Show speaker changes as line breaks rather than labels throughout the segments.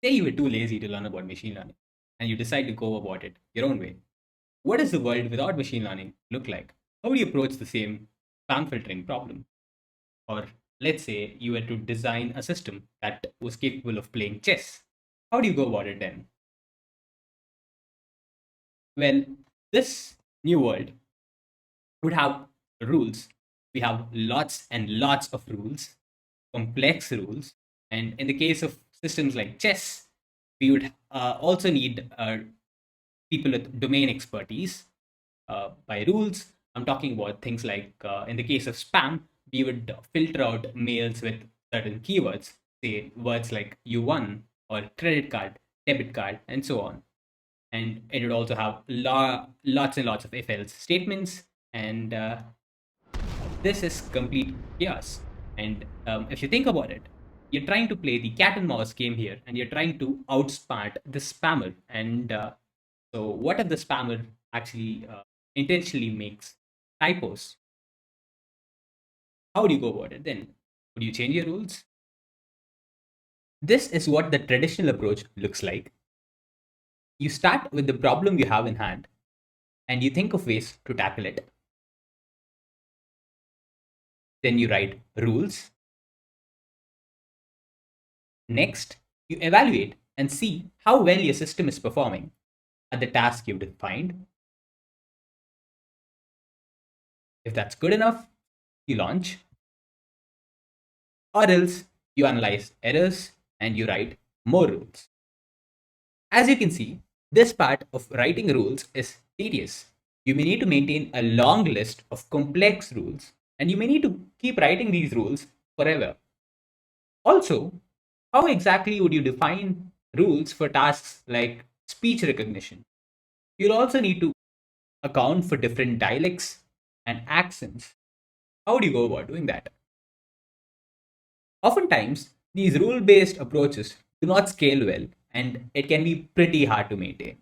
Say you were too lazy to learn about machine learning and you decide to go about it your own way. What does the world without machine learning look like? How do you approach the same spam filtering problem? Or let's say you were to design a system that was capable of playing chess. How do you go about it then? Well, this new world would have rules. We have lots and lots of rules, complex rules. And in the case of systems like chess, we would also need people with domain expertise. By rules, I'm talking about things like in the case of spam, we would filter out mails with certain keywords, say words like you won or credit card, debit card, and so on. And it would also have lots and lots of if else statements. And this is complete chaos. And if you think about it, you're trying to play the cat and mouse game here, and you're trying to outsmart the spammer. And so, what if the spammer actually intentionally makes typos? How do you go about it then? Would you change your rules? This is what the traditional approach looks like. You start with the problem you have in hand, and you think of ways to tackle it. Then you write rules. Next, you evaluate and see how well your system is performing at the task you've defined. If that's good enough, you launch. Or else, you analyze errors and you write more rules. As you can see, this part of writing rules is tedious. You may need to maintain a long list of complex rules, and you may need to keep writing these rules forever. Also, how exactly would you define rules for tasks like speech recognition? You'll also need to account for different dialects and accents. How do you go about doing that? Oftentimes, these rule based approaches do not scale well and it can be pretty hard to maintain.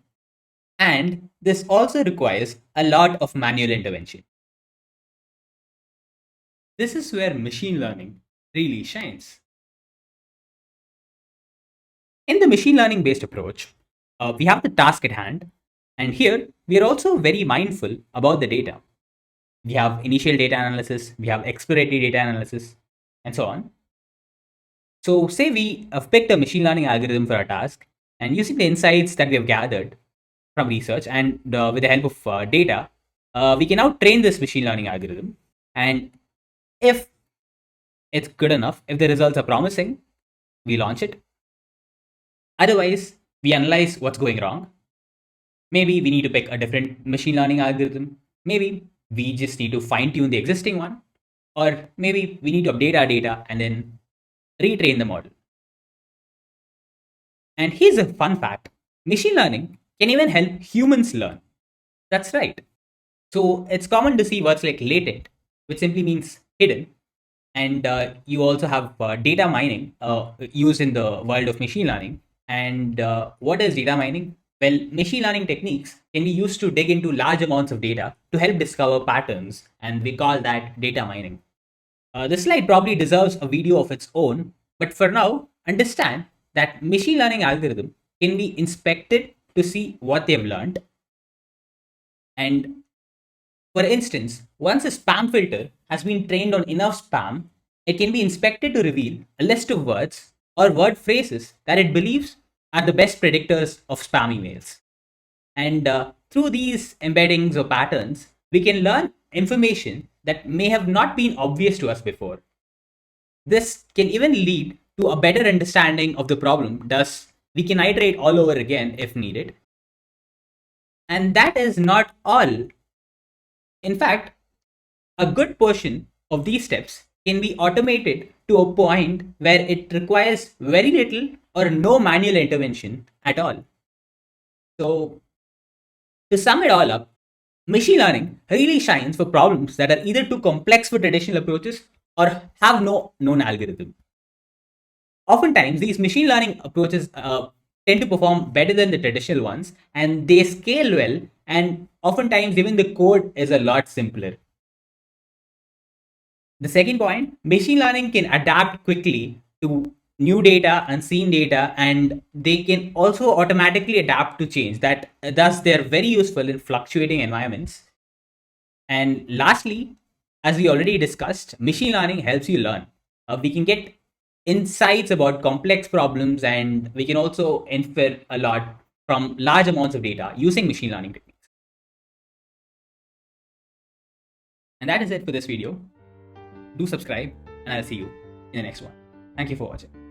And this also requires a lot of manual intervention. This is where machine learning really shines. In the machine learning based approach, we have the task at hand, and here we are also very mindful about the data. We have initial data analysis, we have exploratory data analysis, and so on. So, say we have picked a machine learning algorithm for our task, and using the insights that we have gathered from research and with the help of data, we can now train this machine learning algorithm. And if it's good enough, if the results are promising, we launch it. Otherwise, we analyze what's going wrong. Maybe we need to pick a different machine learning algorithm. Maybe we just need to fine tune the existing one. Or maybe we need to update our data and then retrain the model. And here's a fun fact: machine learning can even help humans learn. That's right. So it's common to see words like latent, which simply means hidden. And you also have data mining used in the world of machine learning. And what is data mining? Well, machine learning techniques can be used to dig into large amounts of data to help discover patterns, and we call that data mining. This slide probably deserves a video of its own, but for now, understand that machine learning algorithm can be inspected to see what they've learned. And for instance, once a spam filter has been trained on enough spam, it can be inspected to reveal a list of words or word phrases that it believes are the best predictors of spam emails. And through these embeddings or patterns, we can learn information that may have not been obvious to us before. This can even lead to a better understanding of the problem, thus, we can iterate all over again if needed. And that is not all. In fact, a good portion of these steps can be automated to a point where it requires very little or no manual intervention at all. So, to sum it all up, machine learning really shines for problems that are either too complex for traditional approaches or have no known algorithm. Oftentimes, these machine learning approaches tend to perform better than the traditional ones, and they scale well, and oftentimes even the code is a lot simpler. The second point, machine learning can adapt quickly to new data, unseen data, and they can also automatically adapt to change. That thus they're very useful in fluctuating environments. And lastly, as we already discussed, machine learning helps you learn. We can get insights about complex problems, and we can also infer a lot from large amounts of data using machine learning techniques. And that is it for this video. Do subscribe, and I'll see you in the next one. Thank you for watching.